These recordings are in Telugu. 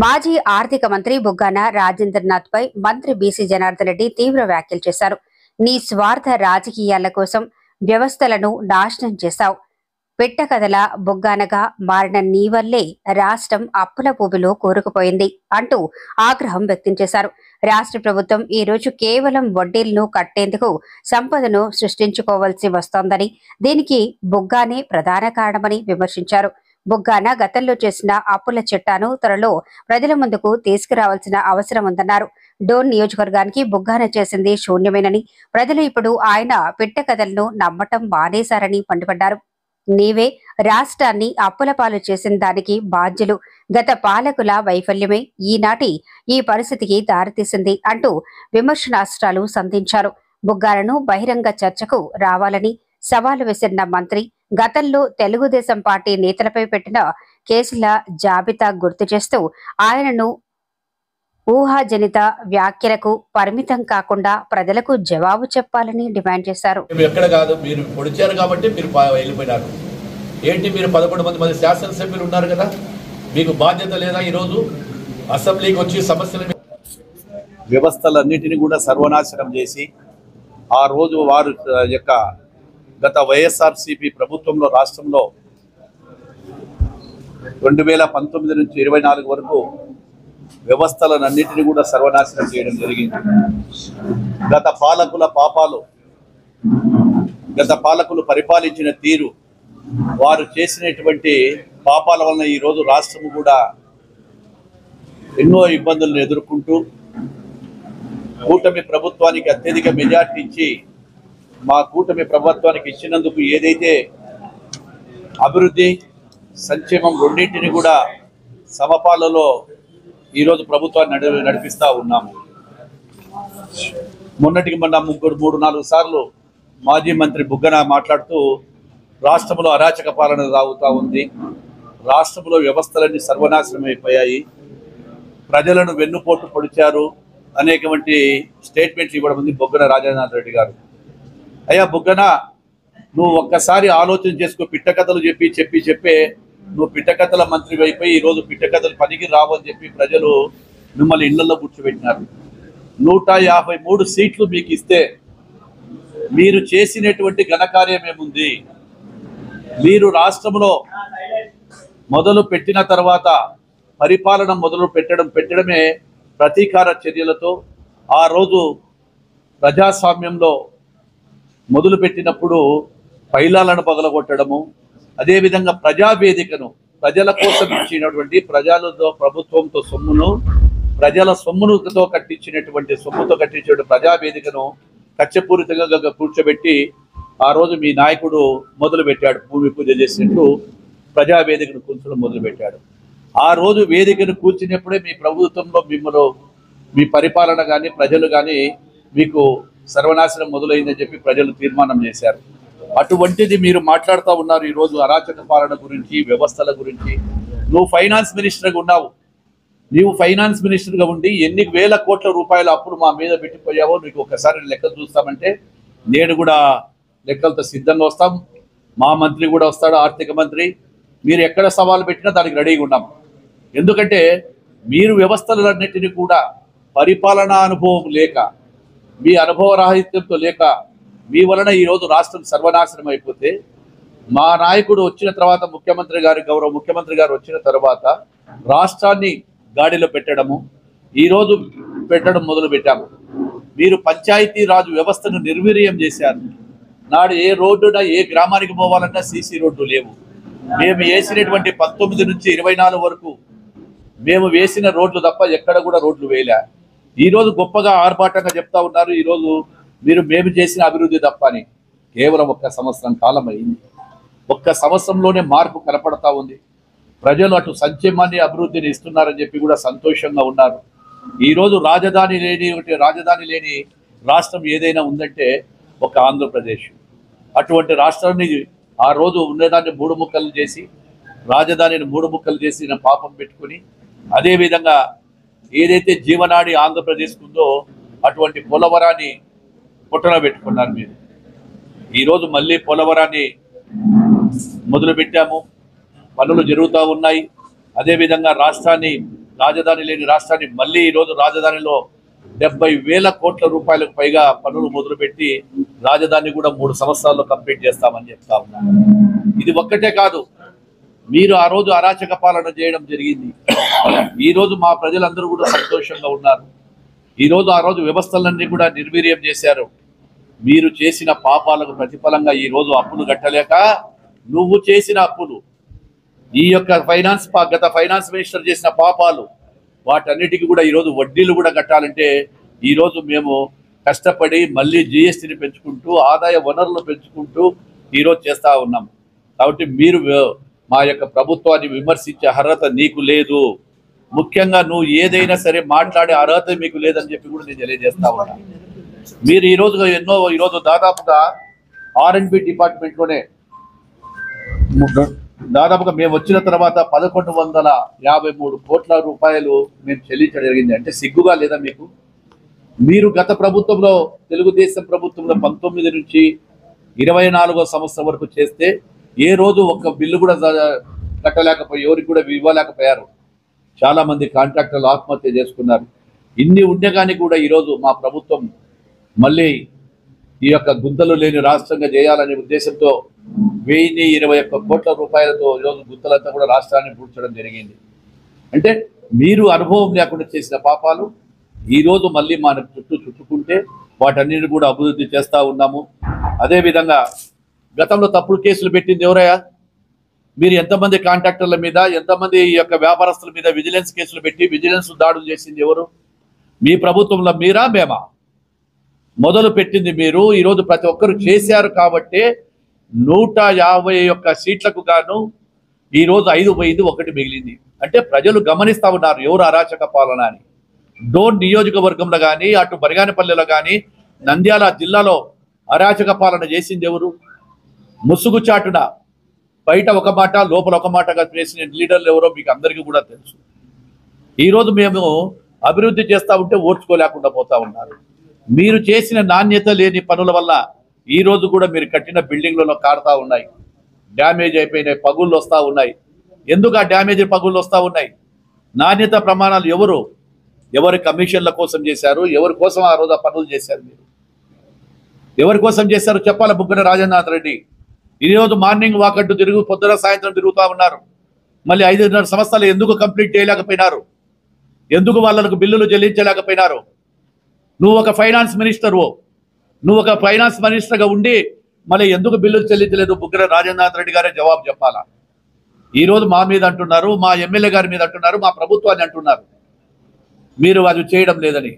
మాజీ ఆర్థిక మంత్రి బుగ్గన రాజేంద్రనాథ్ పై మంత్రి బీసీ జనార్దన్ రెడ్డి తీవ్ర వ్యాఖ్యలు చేశారు. నీ స్వార్థ రాజకీయాల కోసం వ్యవస్థలను నాశనం చేశావు. పిట్టకథల బుగ్గానగా మారిన నీ వల్లే రాష్ట్రం అప్పుల ఊబిలో కూరుకుపోయింది అంటూ ఆగ్రహం వ్యక్తం చేశారు. రాష్ట్ర ప్రభుత్వం ఈ రోజు కేవలం వడ్డీలను కట్టేందుకు సంపదను సృష్టించుకోవాల్సి వస్తోందని, దీనికి బుగ్గానే ప్రధాన కారణమని విమర్శించారు. బుగ్గాన గతంలో చేసిన అప్పుల చిట్టాను త్వరలో ప్రజల ముందుకు తీసుకురావాల్సిన అవసరం ఉందన్నారు. డోన్ నియోజకవర్గానికి బుగ్గాన చేసింది శూన్యమేనని, ప్రజలు ఇప్పుడు ఆయన పిట్ట కథలను నమ్మటం మానేశారని మండిపడ్డారు. నీవే రాష్ట్రాన్ని అప్పుల పాలు చేసిన దానికి బాధ్యులు. గత పాలకుల వైఫల్యమే ఈనాటి ఈ పరిస్థితికి దారితీసింది అంటూ విమర్శనాస్త్రాలు సంధించారు. బుగ్గాలను బహిరంగ చర్చకు రావాలని సవాలు విసిరిన మంత్రి గతంలో తెలుగుదేశం పార్టీ నేతలపై పెట్టిన కేసుల జాబితా గుర్తు చేస్తూ ఆయనను ఊహాజనిత వ్యాఖ్యలకు పరిమితం కాకుండా ప్రజలకు జవాబు చెప్పాలని డిమాండ్ చేశారు. ఏంటి మీరు 11 మంది శాసనసభ్యులు ఉన్నారు కదా, మీకు బాధ్యత లేదా? ఈరోజు అసెంబ్లీకి వచ్చి సమస్యల వ్యవస్థలన్నిటిని కూడా సర్వనాశనం చేసి ఆ రోజు వారు యొక్క గత వైఎస్ఆర్సీపీ ప్రభుత్వంలో రాష్ట్రంలో 2019 నుంచి 24 వరకు వ్యవస్థలన్నిటిని కూడా సర్వనాశనం చేయడం జరిగింది. గత పాలకులు పరిపాలించిన తీరు, వారు చేసినటువంటి పాపాల వలన ఈరోజు రాష్ట్రం కూడా ఎన్నో ఇబ్బందులను ఎదుర్కొంటూ కూటమి ప్రభుత్వానికి అత్యధిక మెజార్టీ ఇచ్చి మా కూటమి ప్రభుత్వానికి ఇచ్చినందుకు ఏదైతే అభివృద్ధి సంక్షేమం రెండింటిని కూడా సమపాలలో ఈరోజు ప్రభుత్వాన్ని నడిపిస్తూ ఉన్నాము. మొన్నటికి మొన్న 3-4 సార్లు మాజీ మంత్రి బుగ్గన మాట్లాడుతూ రాష్ట్రంలో అరాచక పాలన సాగుతూ ఉంది, రాష్ట్రంలో వ్యవస్థలన్నీ సర్వనాశనం అయిపోయాయి, ప్రజలను వెన్నుపోటు పొడిచారు అనేటువంటి స్టేట్మెంట్లు ఇవ్వడం ఉంది బుగ్గన రాజేంద్రనాథ్ రెడ్డి గారు. అయ్యా బుగ్గన, నువ్వు ఒక్కసారి ఆలోచన చేసుకో. పిట్టకథలు చెప్పే నువ్వు పిట్టకథల మంత్రి అయిపోయి ఈరోజు పిట్టకథలు పనికి రావని చెప్పి ప్రజలు మిమ్మల్ని ఇళ్లలో కూర్చోబెట్టినారు. 153 సీట్లు మీకు ఇస్తే మీరు చేసినటువంటి ఘనకార్యం ఏముంది? మీరు రాష్ట్రంలో మొదలు పెట్టిన తర్వాత పరిపాలన మొదలు పెట్టడమే ప్రతీకార చర్యలతో ఆ రోజు ప్రజాస్వామ్యంలో మొదలు పెట్టినప్పుడు పైలాలను పగలగొట్టడము, అదేవిధంగా ప్రజావేదికను ప్రజల కోసం ఇచ్చినటువంటి ప్రజలతో ప్రభుత్వంతో ప్రజల సొమ్ముతో కట్టించిన ప్రజావేదికను కక్షపూరితంగా కూర్చోబెట్టి ఆ రోజు మీ నాయకుడు మొదలు పెట్టాడు. భూమి పూజ చేసినట్లు ప్రజావేదికను కూర్చోడం మొదలు పెట్టాడు. ఆ రోజు వేదికను కూర్చున్నప్పుడే మీ ప్రభుత్వంలో మీ పరిపాలన కానీ ప్రజలు కానీ మీకు సర్వనాశనం మొదలైందని చెప్పి ప్రజలు తీర్మానం చేశారు. అటువంటిది మీరు మాట్లాడుతూ ఉన్నారు ఈరోజు అరాచక పాలన గురించి, వ్యవస్థల గురించి. నువ్వు ఫైనాన్స్ మినిస్టర్గా ఉన్నావు. నీవు ఫైనాన్స్ మినిస్టర్గా ఉండి ఎన్ని వేల కోట్ల రూపాయల అప్పులు మా మీద పెట్టిపోయావో నీకు ఒక్కసారి లెక్కలు చూస్తామంటే నేను కూడా లెక్కలతో సిద్ధంగా వస్తాం. మా మంత్రి కూడా వస్తాడు, ఆర్థిక మంత్రి. మీరు ఎక్కడ సవాలు పెట్టినా దానికి రెడీగా ఉన్నాం. ఎందుకంటే మీరు వ్యవస్థలన్నింటినీ కూడా పరిపాలనా అనుభవం లేక, మీ అనుభవ రాహిత్యంతో లేక, మీ వలన ఈరోజు రాష్ట్రం సర్వనాశనం అయిపోతే మా నాయకుడు వచ్చిన తర్వాత గౌరవ ముఖ్యమంత్రి గారు వచ్చిన తర్వాత రాష్ట్రాన్ని గాడిలో పెట్టడం మొదలు పెట్టాము. మీరు పంచాయతీ రాజు వ్యవస్థను నిర్వీర్యం చేశారు. నాడు ఏ రోడ్డున ఏ గ్రామానికి పోవాలన్నా సీసీ రోడ్డు లేవు. మేము వేసినటువంటి 19 నుంచి 24 వరకు మేము వేసిన రోడ్లు తప్ప ఎక్కడ కూడా రోడ్లు వేయలే. ఈరోజు గొప్పగా ఆర్భాటంగా చెప్తా ఉన్నారు ఈరోజు మేము చేసిన అభివృద్ధి తప్ప అని. కేవలం 1 సంవత్సరం కాలం అయింది. 1 సంవత్సరంలోనే మార్పు కనపడతా ఉంది. ప్రజలు అటు సంక్షేమాన్ని అభివృద్ధిని ఇస్తున్నారని చెప్పి కూడా సంతోషంగా ఉన్నారు. ఈరోజు రాజధాని లేని రాష్ట్రం ఏదైనా ఉందంటే ఒక ఆంధ్రప్రదేశ్. అటువంటి రాష్ట్రాన్ని ఆ రోజు ఉండేదాన్ని 3 ముక్కలు చేసి, రాజధానిని 3 ముక్కలు చేసి పాపం పెట్టుకుని, అదేవిధంగా ఏదైతే జీవనాడి ఆంధ్రప్రదేశ్ ఉందో అటువంటి పోలవరాన్ని పుట్టన పెట్టుకున్నారు మీరు. ఈరోజు మళ్ళీ పోలవరాన్ని మొదలుపెట్టాము, పనులు జరుగుతూ ఉన్నాయి. అదేవిధంగా రాష్ట్రాన్ని రాజధాని లేని రాష్ట్రాన్ని మళ్ళీ ఈరోజు రాజధానిలో 70,000 కోట్ల రూపాయలకు పైగా పనులు మొదలుపెట్టి రాజధాని కూడా 3 సంవత్సరాల్లో కంప్లీట్ చేస్తామని చెప్తా ఉన్నాను. ఇది ఒక్కటే కాదు, మీరు ఆ రోజు అరాచక పాలన చేయడం జరిగింది. ఈ రోజు మా ప్రజలందరూ కూడా సంతోషంగా ఉన్నారు. ఈ రోజు ఆ రోజు వ్యవస్థలన్నీ కూడా నిర్వీర్యం చేశారు. మీరు చేసిన పాపాలకు ప్రతిఫలంగా ఈ రోజు అప్పులు కట్టలేక నువ్వు చేసిన అప్పులు, ఈ యొక్క గత ఫైనాన్స్ మినిస్టర్ చేసిన పాపాలు, వాటన్నిటికీ కూడా ఈరోజు వడ్డీలు కూడా కట్టాలంటే ఈరోజు మేము కష్టపడి మళ్ళీ జిఎస్టీని పెంచుకుంటూ ఆదాయ వనరులు పెంచుకుంటూ ఈరోజు చేస్తూ ఉన్నాం. కాబట్టి మీరు మా యొక్క ప్రభుత్వాన్ని విమర్శించే అర్హత నీకు లేదు. ముఖ్యంగా నువ్వు ఏదైనా సరే మాట్లాడే అర్హత మీకు లేదని చెప్పి కూడా నేను తెలియజేస్తా ఉన్నాను. మీరు ఈరోజు దాదాపుగా R&B డిపార్ట్మెంట్లోనే దాదాపుగా మేము వచ్చిన తర్వాత 1,153 కోట్ల రూపాయలు మేము చెల్లించడం జరిగింది. అంటే సిగ్గుగా లేదా మీకు? మీరు గత ప్రభుత్వంలో తెలుగుదేశం ప్రభుత్వంలో 19 నుంచి 24వ సంవత్సరం వరకు చేస్తే ఏ రోజు ఒక్క బిల్లు కూడా కట్టలేకపోయి ఎవరికి కూడా ఇవ్వలేకపోయారు. చాలా మంది కాంట్రాక్టర్లు ఆత్మహత్య చేసుకున్నారు. ఇన్ని ఉండగానే కూడా ఈరోజు మా ప్రభుత్వం మళ్ళీ ఈ యొక్క గుంతలు లేని రాష్ట్రంగా చేయాలనే ఉద్దేశంతో 1,021 కోట్ల రూపాయలతో ఈరోజు గుంతలంతా కూడా రాష్ట్రాన్ని పూడ్చడం జరిగింది. అంటే మీరు అనుభవం లేకుండా చేసిన పాపాలు ఈరోజు మళ్ళీ మన చుట్టుకుంటే వాటన్నిటిని కూడా అభివృద్ధి చేస్తూ ఉన్నాము. అదేవిధంగా గతంలో తప్పుడు కేసులు పెట్టింది ఎవరయ్యా? మీరు ఎంతమంది కాంట్రాక్టర్ల మీద, ఎంతమంది ఈ యొక్క వ్యాపారస్తుల మీద విజిలెన్స్ కేసులు పెట్టి విజిలెన్స్ దాడులు చేసింది ఎవరు? మీ ప్రభుత్వంలో మీరా మేమా? మొదలు పెట్టింది మీరు. ఈరోజు ప్రతి ఒక్కరు చేశారు కాబట్టి 151 సీట్లకు గాను ఈరోజు 5 పోయింది, 1 మిగిలింది. అంటే ప్రజలు గమనిస్తూ ఉన్నారు ఎవరు అరాచక పాలన అని. డోన్ నియోజకవర్గంలో కానీ, అటు బరిగానిపల్లెలో కానీ, నంద్యాల జిల్లాలో అరాచక పాలన చేసింది ఎవరు? ముసుగు చాటున బయట ఒక మాట లోపల ఒక మాటగా చేసిన లీడర్లు ఎవరో మీకు అందరికీ కూడా తెలుసు. ఈరోజు మేము అభివృద్ధి చేస్తూ ఉంటే ఓర్చుకోలేకుండా పోతా ఉన్నారు. మీరు చేసిన నాణ్యత లేని పనుల వల్ల ఈరోజు కూడా మీరు కట్టిన బిల్డింగ్లలో కారుతా ఉన్నాయి, డ్యామేజ్ అయిపోయినాయి, పగుళ్ళు వస్తూ ఉన్నాయి. ఎందుకు ఆ డ్యామేజ్ పగుళ్ళు వస్తూ ఉన్నాయి? నాణ్యత ప్రమాణాలు ఎవరి కమిషన్ల కోసం చేశారు? ఎవరి కోసం ఆ రోజు ఆ పనులు చేశారు? మీరు ఎవరి కోసం చేశారు చెప్పాలి. బుగ్గన రాజేంద్రనాథ్ రెడ్డి ఈరోజు మార్నింగ్ వాకట్టు పొద్దున సాయంత్రం తిరుగుతూ ఉన్నారు. మళ్ళీ 5.5 సంవత్సరాలు ఎందుకు కంప్లీట్ చేయలేకపోయినారు? ఎందుకు వాళ్ళకు బిల్లులు చెల్లించలేకపోయినారు? నువ్వు ఒక ఫైనాన్స్ మినిస్టర్గా ఉండి మళ్ళీ ఎందుకు బిల్లులు చెల్లించలేదు? బుగ్గన రాజేంద్రనాథ్ రెడ్డి గారే జవాబు చెప్పాలా. ఈరోజు మా మీద అంటున్నారు, మా ఎమ్మెల్యే గారి మీద అంటున్నారు, మా ప్రభుత్వాన్ని అంటున్నారు మీరు అది చేయడం లేదని.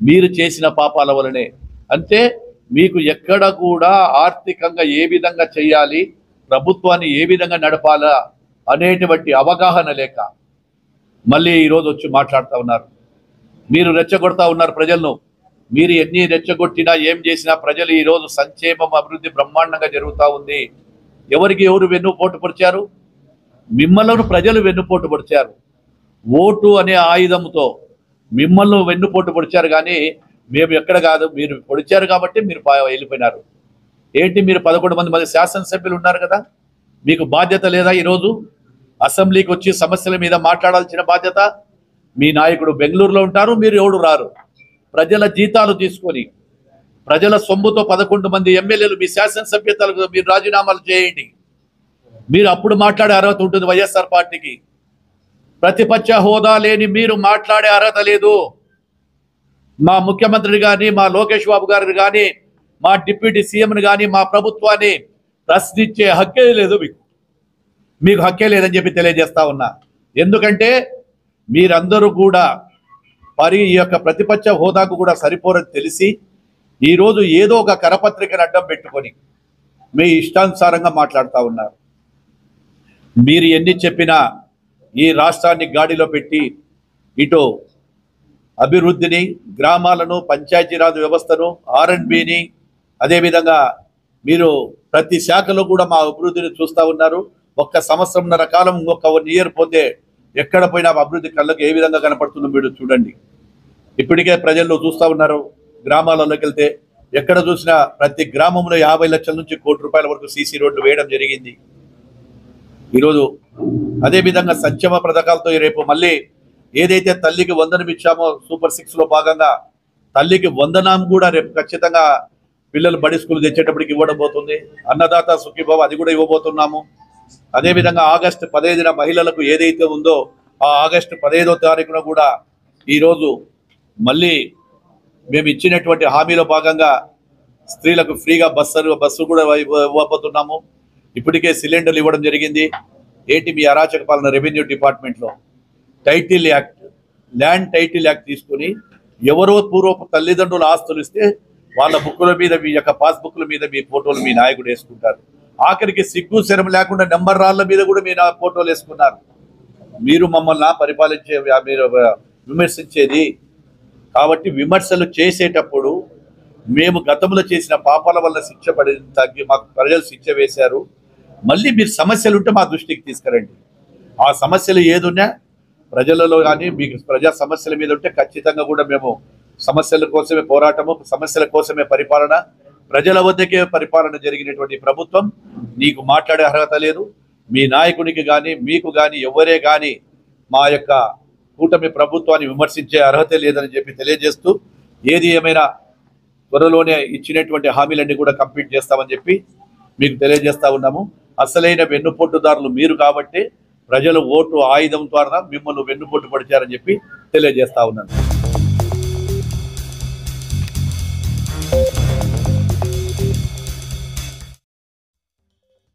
మీరు చేసిన పాపాల వలనే. అంటే మీకు ఎక్కడ కూడా ఆర్థికంగా ఏ విధంగా చేయాలి, ప్రభుత్వాన్ని ఏ విధంగా నడపాలా అనేటువంటి అవగాహన లేక మళ్ళీ ఈరోజు వచ్చి మాట్లాడుతూ ఉన్నారు. మీరు రెచ్చగొడతా ఉన్నారు ప్రజలను. మీరు ఎన్ని రెచ్చగొట్టినా ఏం చేసినా ప్రజలు ఈరోజు సంక్షేమం అభివృద్ధి బ్రహ్మాండంగా జరుగుతూ ఉంది. ఎవరికి ఎవరు వెన్నుపోటు పొడిచారు? మిమ్మల్ని ప్రజలు వెన్నుపోటు పొడిచారు. ఓటు అనే ఆయుధంతో మిమ్మల్ని వెన్నుపోటు పొడిచారు. కానీ మేము ఎక్కడ కాదు, మీరు పొడిచారు కాబట్టి మీరు వెళ్ళిపోయినారు. ఏంటి మీరు 11 మంది శాసనసభ్యులు ఉన్నారు కదా, మీకు బాధ్యత లేదా? ఈరోజు అసెంబ్లీకి వచ్చి సమస్యల మీద మాట్లాడాల్సిన బాధ్యత. మీ నాయకుడు బెంగళూరులో ఉంటారు, మీరు ఎవడు రారు. ప్రజల జీతాలు తీసుకొని ప్రజల సొమ్ముతో 11 మంది ఎమ్మెల్యేలు మీ శాసనసభ్యతలకు మీరు రాజీనామాలు చేయండి. మీరు అప్పుడు మాట్లాడే అర్హత ఉంటుంది వైఎస్ఆర్ పార్టీకి. ప్రతిపక్ష హోదా లేని మీరు మాట్లాడే అర్హత లేదు. మా ముఖ్యమంత్రిని కానీ, మా లోకేష్ బాబు గారిని కానీ, మా డిప్యూటీ సీఎంని కానీ, మా ప్రభుత్వాన్ని ప్రశ్నించే హక్కే లేదు. మీకు హక్కే లేదని చెప్పి తెలియజేస్తా ఉన్నా. ఎందుకంటే మీరందరూ కూడా ఈ యొక్క ప్రతిపక్ష హోదాకు కూడా సరిపోరని తెలిసి ఈరోజు ఏదో ఒక కరపత్రికను అడ్డం పెట్టుకొని మీ ఇష్టానుసారంగా మాట్లాడుతూ ఉన్నారు. మీరు ఎన్ని చెప్పినా ఈ రాష్ట్రాన్ని గాడిలో పెట్టి ఇటు అభివృద్ధిని, గ్రామాలను, పంచాయతీరాజ్ వ్యవస్థను, R&Bని, అదేవిధంగా మీరు ప్రతి శాఖలో కూడా మా అభివృద్ధిని చూస్తూ ఉన్నారు. 1 సంవత్సరంన్నర కాలం, 1 ఇయర్ పోతే ఎక్కడ పోయినా అభివృద్ధి కళ్ళకు ఏ విధంగా కనపడుతుందో మీరు చూడండి. ఇప్పటికే ప్రజల్లో చూస్తూ ఉన్నారు. గ్రామాలలోకి వెళ్తే ఎక్కడ చూసినా ప్రతి గ్రామంలో 50 లక్షల నుంచి 1 కోటి రూపాయల వరకు సీసీ రోడ్లు వేయడం జరిగింది. ఈరోజు అదేవిధంగా సంక్షేమ పథకాలతో రేపు మళ్ళీ ఏదైతే తల్లికి వందనం ఇచ్చామో సూపర్ 6లో భాగంగా తల్లికి వందనం కూడా రేపు ఖచ్చితంగా పిల్లలు బడి స్కూల్ తెచ్చేటప్పటికి ఇవ్వడబోతుంది. అన్నదాత సుఖీభవ అది కూడా ఇవ్వబోతున్నాము. అదేవిధంగా ఆగస్టు 15న మహిళలకు ఏదైతే ఉందో ఆ ఆగస్టు 15వ తారీఖున కూడా ఈరోజు మళ్ళీ మేము ఇచ్చినటువంటి హామీలో భాగంగా స్త్రీలకు ఫ్రీగా బస్సు కూడా ఇవ్వబోతున్నాము. ఇప్పటికే సిలిండర్లు ఇవ్వడం జరిగింది. ఏంటి మీ అరాచక పాలన రెవెన్యూ డిపార్ట్మెంట్లో title act, land title act తీసుకుని ఎవరో పూర్వపు తల్లిదండ్రుల ఆస్తులు ఇస్తే వాళ్ళ బుక్కుల మీద మీ యొక్క పాస్బుక్ల మీద మీ ఫోటోలు మీ నాయకుడు వేసుకుంటారు. ఆఖరికి సిగ్గు శరం లేకుండా నెంబర్ రాళ్ళ మీద కూడా మీ ఫోటోలు వేసుకున్నారు. మీరు మమ్మల్ని పరిపాలించే మీరు విమర్శించేది. కాబట్టి విమర్శలు చేసేటప్పుడు మేము గతంలో చేసిన పాపాల వల్ల శిక్ష పడి తగ్గి మాకు ప్రజలు శిక్ష వేశారు. మళ్ళీ మీరు సమస్యలు ఉంటే మా దృష్టికి తీసుకురండి. ఆ సమస్యలు ఏదున్నా ప్రజలలో కానీ మీకు ప్రజా సమస్యల మీద ఉంటే ఖచ్చితంగా కూడా మేము సమస్యల కోసమే పోరాటము, సమస్యల కోసమే పరిపాలన, ప్రజల వద్దకే పరిపాలన జరిగినటువంటి ప్రభుత్వం. నీకు మాట్లాడే అర్హత లేదు. మీ నాయకునికి కానీ మీకు కానీ ఎవరే కానీ మా యొక్క కూటమి ప్రభుత్వాన్ని విమర్శించే అర్హత లేదని చెప్పి తెలియజేస్తూ, ఏది ఏమైనా త్వరలోనే ఇచ్చినటువంటి హామీలన్నీ కూడా కంప్లీట్ చేస్తామని చెప్పి మీకు తెలియజేస్తా ఉన్నాము. అసలైన వెన్నుపోటుదారులు మీరు కాబట్టి ప్రజలు ఓటు ఆయుధం ద్వారా మిమ్మల్ని వెన్నుపోటు పడిచారని చెప్పి తెలియజేస్తా ఉన్నాను.